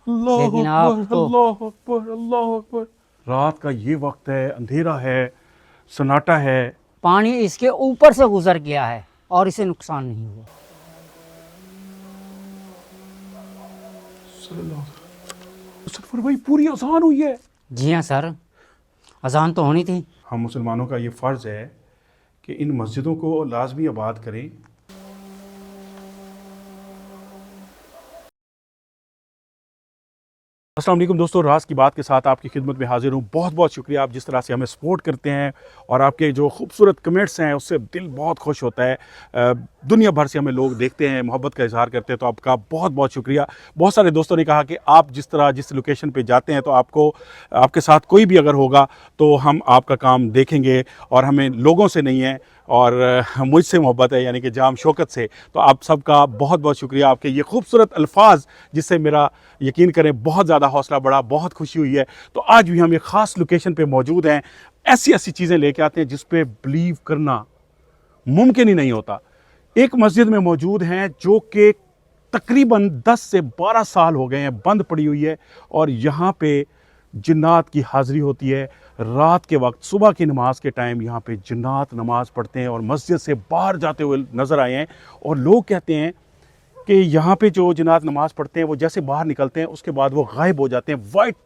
लेकिन आपको अल्लाह अकबर अल्लाह अकबर। रात का ये वक्त है, अंधेरा है, सन्नाटा है। पानी इसके ऊपर से गुजर गया है और इसे नुकसान नहीं हुआ। सफर भाई पूरी आसान हुई है। जी हाँ सर, अजान तो होनी थी। हम मुसलमानों का ये फ़र्ज़ है कि इन मस्जिदों को लाजमी आबाद करें। अस्सलाम वालेकुम दोस्तों, राज की बात के साथ आपकी खिदमत में हाजिर हूँ। बहुत बहुत शुक्रिया आप जिस तरह से हमें सपोर्ट करते हैं और आपके जो खूबसूरत कमेंट्स हैं उससे दिल बहुत खुश होता है। दुनिया भर से हमें लोग देखते हैं, मोहब्बत का इजहार करते हैं, तो आपका बहुत बहुत शुक्रिया। बहुत सारे दोस्तों ने कहा कि आप जिस तरह जिस लोकेशन पे जाते हैं तो आपको आपके साथ कोई भी अगर होगा तो हम आपका काम देखेंगे, और हमें लोगों से नहीं है और मुझसे मोहब्बत है, यानी कि जाम शौकत से। तो आप सबका बहुत बहुत शुक्रिया। आपके ये खूबसूरत अल्फाज जिससे मेरा यकीन करें बहुत ज़्यादा हौसला बढ़ा, बहुत खुशी हुई है। तो आज भी हम एक ख़ास लोकेशन पे मौजूद हैं, ऐसी ऐसी चीज़ें लेके आते हैं जिस पे बिलीव करना मुमकिन ही नहीं होता। एक मस्जिद में मौजूद हैं जो कि तकरीबन 10 से 12 साल हो गए हैं बंद पड़ी हुई है, और यहाँ पे जिन्नात की हाज़िरी होती है। रात के वक्त सुबह की नमाज के टाइम यहाँ पे जिन्नात नमाज पढ़ते हैं और मस्जिद से बाहर जाते हुए नज़र आए हैं। और लोग कहते हैं कि यहाँ पे जो जिन्नात नमाज पढ़ते हैं वो जैसे बाहर निकलते हैं उसके बाद वो गायब हो जाते हैं, वाइट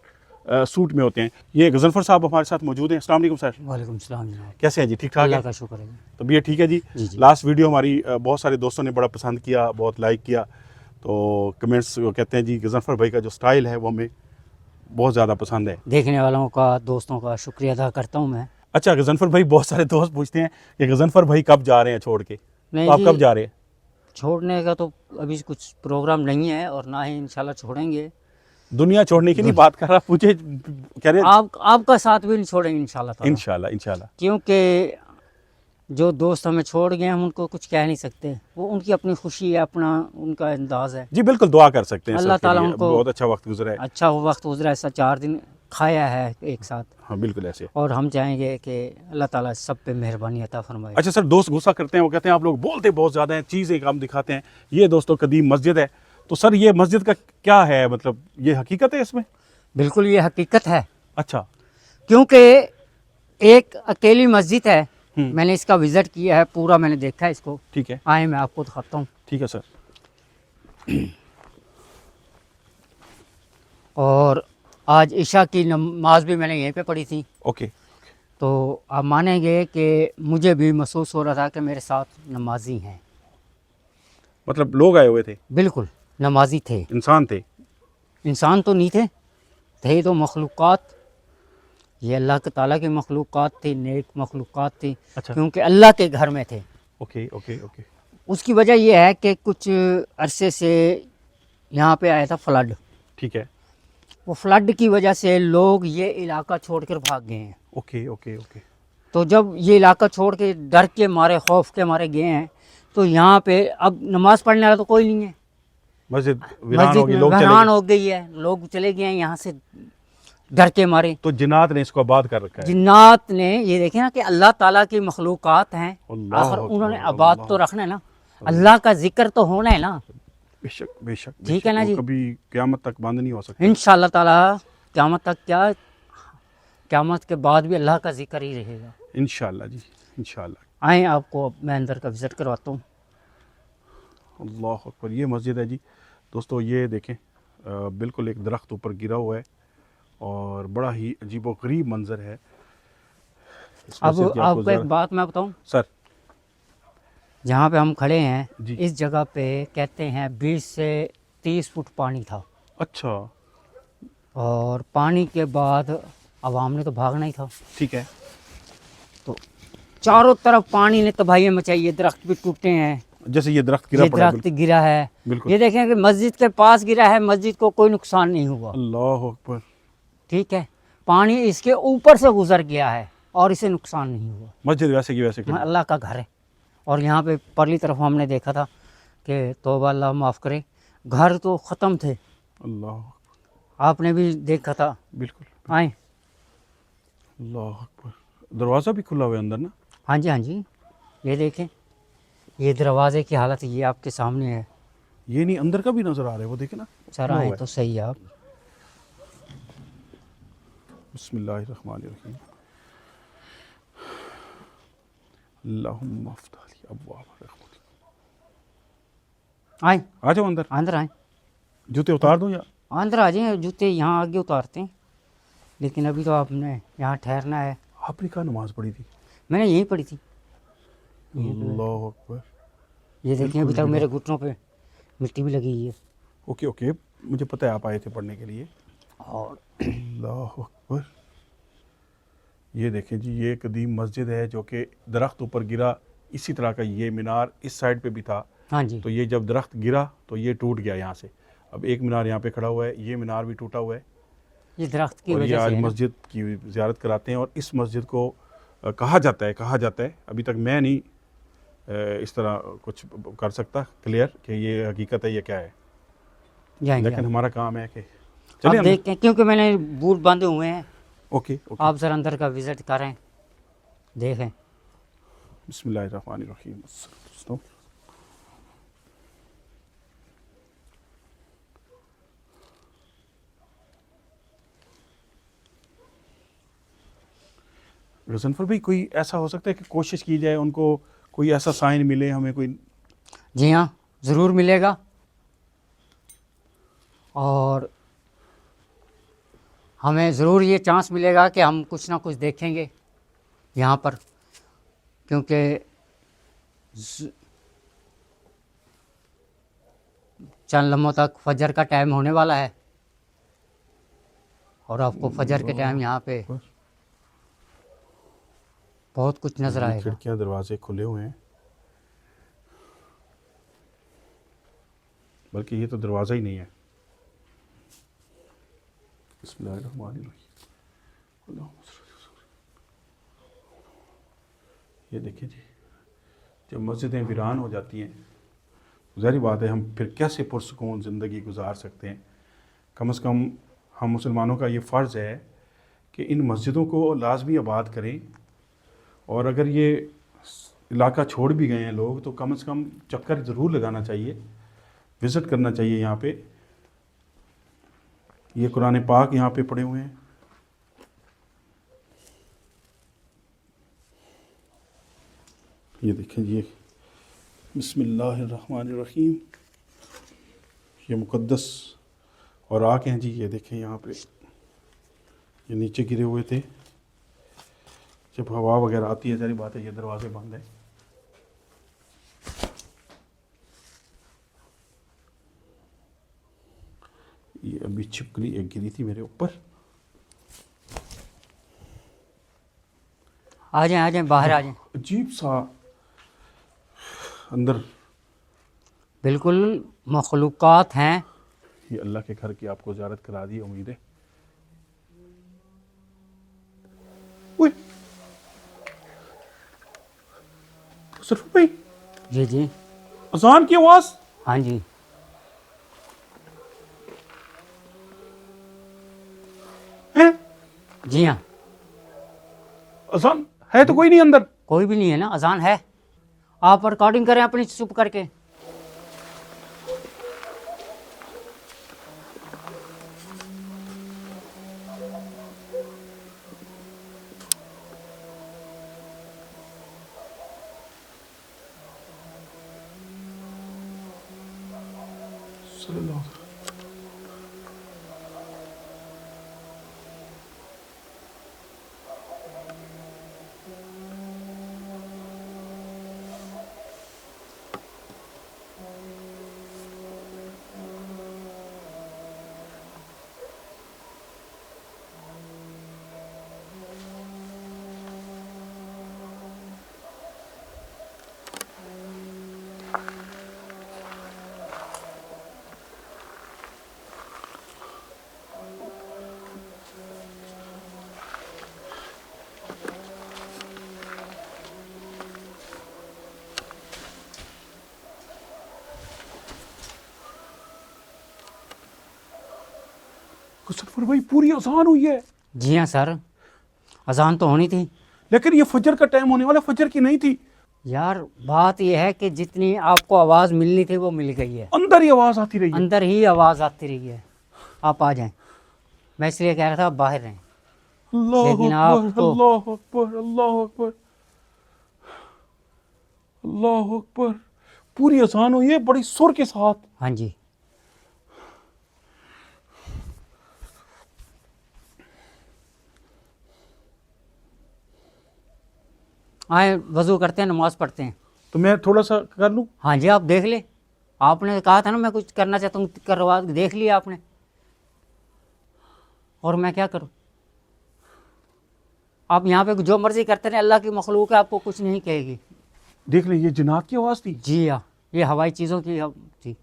सूट में होते हैं। ये गजनफर साहब हमारे साथ मौजूद हैं। अस्सलाम वालेकुम सर। वालेकुम सलाम जनाब। कैसे हैं जी? ठीक ठाक अल्लाह है? का शुक्र है। तबीयत ठीक है जी? जी। लास्ट वीडियो हमारी बहुत सारे दोस्तों ने बड़ा पसंद किया, बहुत लाइक किया। तो कमेंट्स कहते हैं जी गजनफर भाई का जो स्टाइल है वो हमें बहुत ज़्यादा पसंद है। देखने वालों का, दोस्तों का शुक्रिया अदा करता हूँ मैं। अच्छा गजनफर भाई, बहुत सारे दोस्त पूछते हैं कि गजनफर भाई कब जा रहे हैं छोड़ के, नहीं तो आप जी, कब जा रहे हैं? छोड़ने का तो अभी कुछ प्रोग्राम नहीं है और ना ही इंशाल्लाह छोड़ेंगे। दुनिया छोड़ने की नहीं बात कर रहा, पूछे कह रहे आपका साथ भी नहीं छोड़ेंगे इंशाल्लाह ताला। इंशाल्लाह इंशाल्लाह। क्योंकि जो दोस्त हमें छोड़ गए हम उनको कुछ कह नहीं सकते, वो उनकी अपनी खुशी है, अपना उनका अंदाज है। जी बिल्कुल, दुआ कर सकते हैं अल्लाह सबके ताला लिए। उनको बहुत अच्छा वक्त गुजरा है। अच्छा वक्त गुजरा, ऐसा 4 दिन खाया है एक साथ, हाँ बिल्कुल ऐसे। और हम चाहेंगे कि अल्लाह ताला सब पे मेहरबानी अता फरमाए। अच्छा सर, दोस्त गुस्सा करते हैं, वो कहते हैं आप लोग बोलते बहुत ज़्यादा हैं, चीज़ें कम दिखाते हैं। ये दोस्तों कदीम मस्जिद है, तो सर ये मस्जिद का क्या है, मतलब ये हकीकत है इसमें? बिल्कुल ये हकीकत है, अच्छा। क्योंकि एक अकेली मस्जिद है। हम्म। मैंने इसका विज़िट किया है, पूरा मैंने देखा है इसको। ठीक है आए मैं आपको दिखाता हूँ। ठीक है सर। और आज इशा की नमाज भी मैंने यहीं पे पढ़ी थी। ओके। तो आप मानेंगे कि मुझे भी महसूस हो रहा था कि मेरे साथ नमाजी हैं। मतलब लोग आए हुए थे? बिल्कुल नमाजी थे। इंसान थे? इंसान तो नहीं थे तो मखलूक़ात। ये अल्लाह के ताला की मखलूक़ात थी, नेक मखलूक़ात थी। अच्छा। क्योंकि अल्लाह के घर में थे। Okay okay okay. उसकी वजह यह है कि कुछ अरसे से यहाँ पे आया था फ्लड। ठीक है। वो फ्लड की वजह से लोग ये इलाका छोड़कर भाग गए हैं। Okay okay okay. तो जब ये इलाका छोड़ के डर के मारे, खौफ के मारे गए हैं, तो यहाँ पे अब नमाज पढ़ने वाला तो कोई नहीं है। मस्जिद वीरान हो गई, लोग चले वीरान गए। हो गई है, लोग चले गए हैं यहाँ से डर के मारे। तो जिन्नात ने इसको आबाद कर रखा है। जिन्नात ने, ये देखे ना कि अल्लाह ताला की मखलूक़ात हैं, अल्लाह आखिर अकबर, उन्होंने आबाद तो अल्लाह। रखना है ना, अल्लाह का जिक्र तो होना है ना। बेशक बेशक। ठीक है ना जी। कभी क़यामत तक बंद नहीं हो सकता। इंशाअल्लाह ताला क़यामत तक क्या, क़यामत के बाद भी अल्लाह का जिक्र ही रहेगा इंशाअल्लाह जी इंशाअल्लाह। आए आपको मैं अंदर का विज़िट करवाता हूँ। अल्लाह अकबर। ये मस्जिद है जी दोस्तों, ये देखें बिल्कुल एक दरख्त ऊपर गिरा हुआ है और बड़ा ही अजीबो गरीब मंजर है। अब आपको एक बात मैं बताऊँ सर, जहाँ पे हम खड़े हैं जी। इस जगह पे कहते हैं 20 से 30 फुट पानी था। अच्छा। और पानी के बाद आवाम ने तो भागना ही था। ठीक है। तो चारों तरफ पानी ने तबाही मचाई है, दरख्त भी टूटे हैं। जैसे ये दरख्त गिरा ये पड़ा है। दरख्त गिरा है, बिल्कुल। ये देखें कि मस्जिद के पास गिरा है, मस्जिद को कोई नुकसान नहीं हुआ। अल्लाह अकबर। ठीक है, पानी इसके ऊपर से गुजर गया है और इसे नुकसान नहीं हुआ। मस्जिद वैसे की वैसे खड़ी। अल्लाह का घर है। और यहाँ पे परली तरफ हमने देखा था कि तौबा अल्लाह माफ़ करे, घर तो ख़त्म थे। अल्लाह, आपने भी देखा था। बिल्कुल। आए। अल्लाह अकबर। दरवाज़ा भी खुला हुआ है अंदर ना? हाँ जी हाँ जी, ये देखें, ये दरवाजे की हालत ये आपके सामने है। ये नहीं, अंदर का भी नज़र आ रहा है, वो देखे ना। सर खुला आए हुआ है। तो सही आप। बिस्मिल्लाहिर्रहमानिर्रहीम। अल्लाहुम्मा अफ्तह ली अब्वाब रहमतिक। आए आ जाओ अंदर। अंदर आए, जूते उतार दूं या? अंदर आ जाए, जूते यहाँ आगे उतारते हैं, लेकिन अभी तो आपने यहाँ ठहरना है। आपने कहाँ नमाज पढ़ी थी? मैंने यहीं पढ़ी थी। अल्लाह अकबर। ये देखिए, अभी बिल्कुल तक मेरे घुटनों पे मिट्टी भी लगी हुई है। ओके ओके, मुझे पता है आप आए थे पढ़ने के लिए। और अल्लाह अकबर। ये देखें जी, ये कदीम मस्जिद है जो कि दरख्त ऊपर गिरा, इसी तरह का ये मीनार इस साइड पे भी था। हाँ जी, तो ये जब दरख्त गिरा तो ये टूट गया यहाँ से। अब एक मीनार यहाँ पे खड़ा हुआ है, ये मीनार भी टूटा हुआ है। ये दरख्त की और ये वजह आज से है ना। मस्जिद की ज़ियारत कराते हैं। और इस मस्जिद को कहा जाता है, अभी तक मैं नहीं इस तरह कुछ कर सकता क्लियर कि ये हकीकत है, ये क्या है, जाएंगे लेकिन आप। हमारा काम है कि आप चलिए अंदर। देखें, क्योंकि मैंने बूट बांधे हुए हैं। Okay okay. आप जरा अंदर का विजिट करें, देखें। बिस्मिल्लाहिर्रहमानिर्रहीम। गजनफर भाई, कोई ऐसा हो सकता है कि कोशिश की जाए, उनको कोई ऐसा साइन मिले हमें कोई? जी हाँ, ज़रूर मिलेगा। और हमें ज़रूर ये चांस मिलेगा कि हम कुछ ना कुछ देखेंगे यहाँ पर, क्योंकि चंद लम्हों तक फजर का टाइम होने वाला है, और आपको फजर के टाइम यहाँ पे बहुत कुछ नज़र आएगा। खिड़कियां दरवाजे खुले हुए हैं, बल्कि ये तो दरवाज़ा ही नहीं है। ये देखिए जी, जब मस्जिदें वीरान हो जाती हैं, ज़ाहिर बात है हम फिर कैसे पुरसुकून ज़िंदगी गुजार सकते हैं। कम से कम हम मुसलमानों का ये फ़र्ज़ है कि इन मस्जिदों को लाजमी आबाद करें। और अगर ये इलाका छोड़ भी गए हैं लोग, तो कम से कम चक्कर ज़रूर लगाना चाहिए, विज़िट करना चाहिए यहाँ पे। ये कुरान पाक यहाँ पे पड़े हुए हैं। ये देखें जी, बिस्मिल्लाहिर्रहमानिर्रहीम। ये मुक़द्दस और आग हैं जी। ये देखें यहाँ पे, ये नीचे गिरे हुए थे। जब हवा वगैरह आती है, सारी बात है, ये दरवाजे बंद है। ये अभी छिपकली एक गिरी थी मेरे ऊपर। आ जाएं, बाहर आ जाएं। अजीब सा अंदर। बिल्कुल मखलूक़ात हैं। ये अल्लाह के घर की आपको ज़ियारत करा दी, उम्मीद है। ओए सिर्फ भाई, जी जी, अजान की आवाज़। हाँ जी, है जी हाँ। अजान है तो कोई नहीं अंदर? कोई भी नहीं है ना, अजान है। आप रिकॉर्डिंग करें अपनी चुप करके। सफर भाई, पूरी अजान हुई है। जी हाँ सर, अजान तो होनी थी, लेकिन ये फजर का टाइम होने वाला, फजर की नहीं थी। यार बात यह है कि जितनी आपको आवाज़ मिलनी थी वो मिल गई है। अंदर ही आवाज़ आती रही है। अंदर ही आवाज़ आती रही है। आप आ जाएं, मैं इसलिए कह रहा था आप बाहर रहें। लेकिन आपको अल्लाह अकबर, अल्लाह अकबर, अल्लाह अकबर। पूरी अजान हुई है बड़ी सुर के साथ। हाँ जी, आए वजू करते हैं, नमाज पढ़ते हैं। तो मैं थोड़ा सा कर लूं? हाँ जी, आप देख ले, आपने कहा था ना मैं कुछ करना चाहता हूँ, करवा देख लिया आपने, और मैं क्या करूँ? आप यहाँ पे जो मर्जी करते रहे, अल्लाह की मखलूक है, आपको कुछ नहीं कहेगी। देख ले, ये जिन्नात की आवाज थी। जी हाँ, ये हवाई चीज़ों की थी।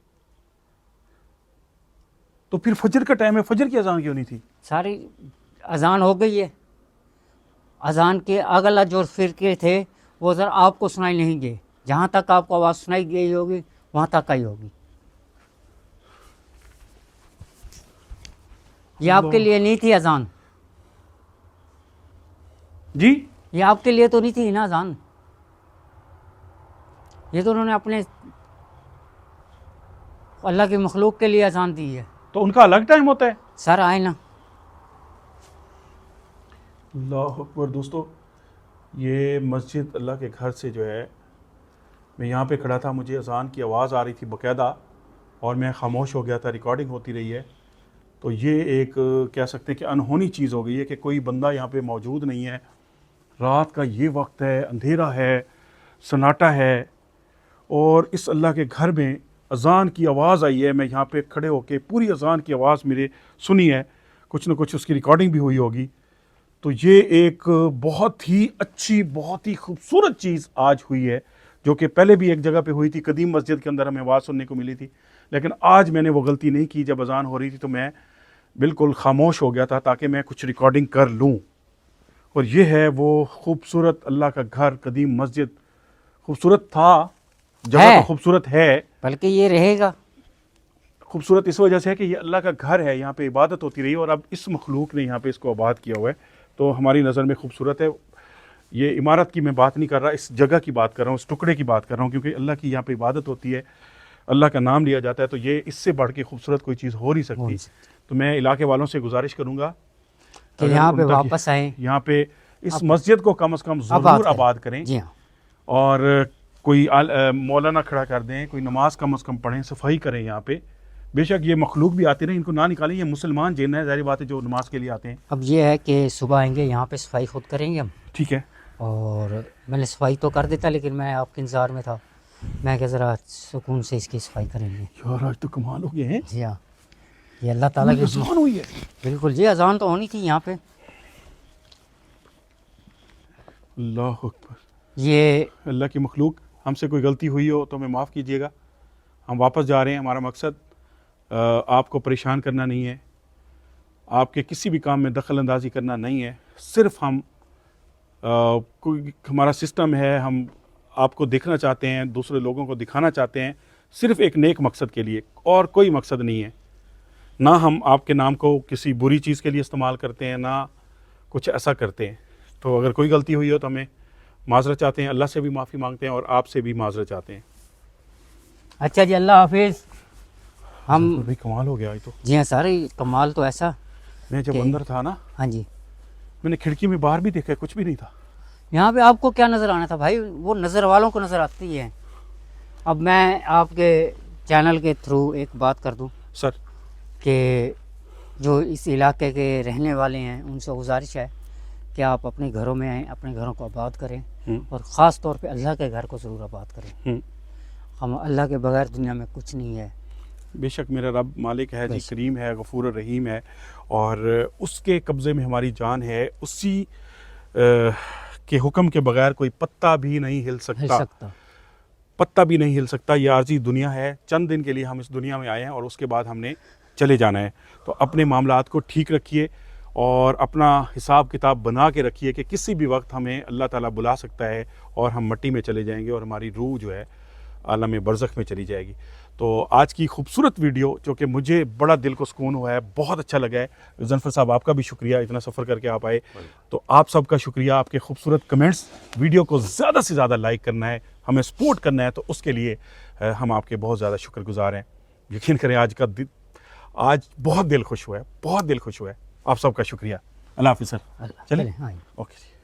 तो फिर फजर का टाइम है, फजर की अजान क्यों नहीं थी? सारी अजान हो गई है, अजान के अगला जो फिरके थे वो ज़रा आपको सुनाई नहीं गए, जहाँ तक आपको आवाज़ सुनाई गई होगी वहाँ तक आई होगी। ये आपके लिए नहीं थी अजान, जी ये आपके लिए तो नहीं थी ना अजान, ये तो उन्होंने अपने अल्लाह की मखलूक के लिए अजान दी है। तो उनका अलग टाइम होता है। सर आए ना। अल्लाह अकबर। दोस्तों, ये मस्जिद अल्लाह के घर से जो है, मैं यहाँ पे खड़ा था, मुझे अजान की आवाज़ आ रही थी बाकायदा, और मैं खामोश हो गया था, रिकॉर्डिंग होती रही है। तो ये एक कह सकते हैं कि अनहोनी चीज़ हो गई है कि कोई बंदा यहाँ पे मौजूद नहीं है। रात का ये वक्त है, अंधेरा है, सन्नाटा है, और इस अल्लाह के घर में अजान की आवाज़ आई है। मैं यहाँ पे खड़े होके पूरी अजान की आवाज़ मेरे सुनी है, कुछ ना कुछ उसकी रिकॉर्डिंग भी हुई होगी। तो ये एक बहुत ही अच्छी, बहुत ही खूबसूरत चीज़ आज हुई है, जो कि पहले भी एक जगह पे हुई थी, कदीम मस्जिद के अंदर हमें आवाज़ सुनने को मिली थी। लेकिन आज मैंने वो गलती नहीं की, जब अजान हो रही थी तो मैं बिल्कुल खामोश हो गया था ताकि मैं कुछ रिकॉर्डिंग कर लूँ। और ये है वो खूबसूरत अल्लाह का घर, कदीम मस्जिद। खूबसूरत था, जगह है, तो खूबसूरत है, बल्कि ये रहेगा। खूबसूरत इस वजह से है कि ये अल्लाह का घर है, यहाँ पे इबादत होती रही, और अब इस मखलूक ने यहाँ पे इसको आबाद किया हुआ है, तो हमारी नज़र में खूबसूरत है। ये इमारत की मैं बात नहीं कर रहा, इस जगह की बात कर रहा हूँ, इस टुकड़े की बात कर रहा हूँ, क्योंकि अल्लाह की यहाँ पे इबादत होती है, अल्लाह का नाम लिया जाता है, तो ये इससे बढ़ के खूबसूरत कोई चीज़ हो नहीं सकती। तो मैं इलाके वालों से गुजारिश करूँगा कि यहाँ पे वापस आए, यहाँ पे इस मस्जिद को कम से कम ज़रूर आबाद करें। जी हाँ, और कोई मौलाना खड़ा कर दें, कोई नमाज कम से कम पढ़ें, सफाई करें यहाँ पे। बेशक ये मखलूक भी आते रहे, इनको ना निकालें, ये मुसलमान जिन है, ज़ाहिर बात है, जो नमाज के लिए आते हैं। अब ये है कि सुबह आएंगे यहाँ पे, सफाई खुद करेंगे हम। ठीक है। और मैंने सफाई तो कर देता, लेकिन मैं आपके इंतज़ार में था, मैं क्या ज़रा सुकून से इसकी सफाई करेंगे। यार आज तो कमाल हो गए हैं। जी हाँ, ये अल्लाह ताला की अज़ान हुई है। बिल्कुल जी, अजान तो होनी थी यहाँ पे। अल्लाह अकबर। ये अल्लाह की मखलूक, हमसे कोई गलती हुई हो तो हमें माफ़ कीजिएगा। हम वापस जा रहे हैं, हमारा मकसद आपको परेशान करना नहीं है, आपके किसी भी काम में दखल अंदाज़ी करना नहीं है। सिर्फ हम कोई हमारा सिस्टम है, हम आपको देखना चाहते हैं, दूसरे लोगों को दिखाना चाहते हैं, सिर्फ एक नेक मकसद के लिए, और कोई मकसद नहीं है। ना हम आपके नाम को किसी बुरी चीज़ के लिए इस्तेमाल करते हैं, ना कुछ ऐसा करते हैं। तो अगर कोई गलती हुई हो तो हमें माजरत चाहते हैं, अल्लाह से भी माफ़ी मांगते हैं, और आपसे भी माजरत चाहते हैं। अच्छा जी, अल्लाह हाफिज़। हम भाई कमाल हो गया ये तो। जी हाँ सर, कमाल तो ऐसा। मैं जब अंदर था ना, हाँ जी, मैंने खिड़की में बाहर भी देखा, कुछ भी नहीं था। यहाँ पे आपको क्या नज़र आना था भाई, वो नज़र वालों को नज़र आती है। अब मैं आपके चैनल के थ्रू एक बात कर दूँ सर, कि जो इस इलाके के रहने वाले हैं उनसे गुजारिश है कि आप अपने घरों में आएँ, अपने घरों को आबाद करें, और ख़ास तौर पे अल्लाह के घर को ज़रूर आबाद करें। हम अल्लाह के बगैर दुनिया में कुछ नहीं है। बेशक मेरा रब मालिक है जी, करीम है, गफूर रहीम है, और उसके कब्ज़े में हमारी जान है। उसी के हुक्म के बगैर कोई पत्ता भी नहीं हिल सकता, पत्ता भी नहीं हिल सकता। ये आर्जी दुनिया है, चंद दिन के लिए हम इस दुनिया में आए हैं, और उसके बाद हमने चले जाना है। तो अपने मामलात को ठीक रखिए, और अपना हिसाब किताब बना के रखिए कि किसी भी वक्त हमें अल्लाह ताला बुला सकता है, और हम मिट्टी में चले जाएंगे, और हमारी रूह जो है आलम बरज़ख में चली जाएगी। तो आज की खूबसूरत वीडियो, जो कि मुझे बड़ा दिल को सुकून हुआ है, बहुत अच्छा लगा है। ज़नफ़र साहब, आपका भी शुक्रिया, इतना सफ़र करके आप आए। तो आप सबका शुक्रिया, आपके खूबसूरत कमेंट्स। वीडियो को ज़्यादा से ज़्यादा लाइक करना है, हमें सपोर्ट करना है, तो उसके लिए हम आपके बहुत ज़्यादा शुक्रगुजार हैं। यकीन करें आज बहुत दिल खुश हुआ है, बहुत दिल खुश हुआ है। आप सबका शुक्रिया। अल्लाह हाफिज़ सर। अल्लाह चलें? चलें, हाँ। ओके जी।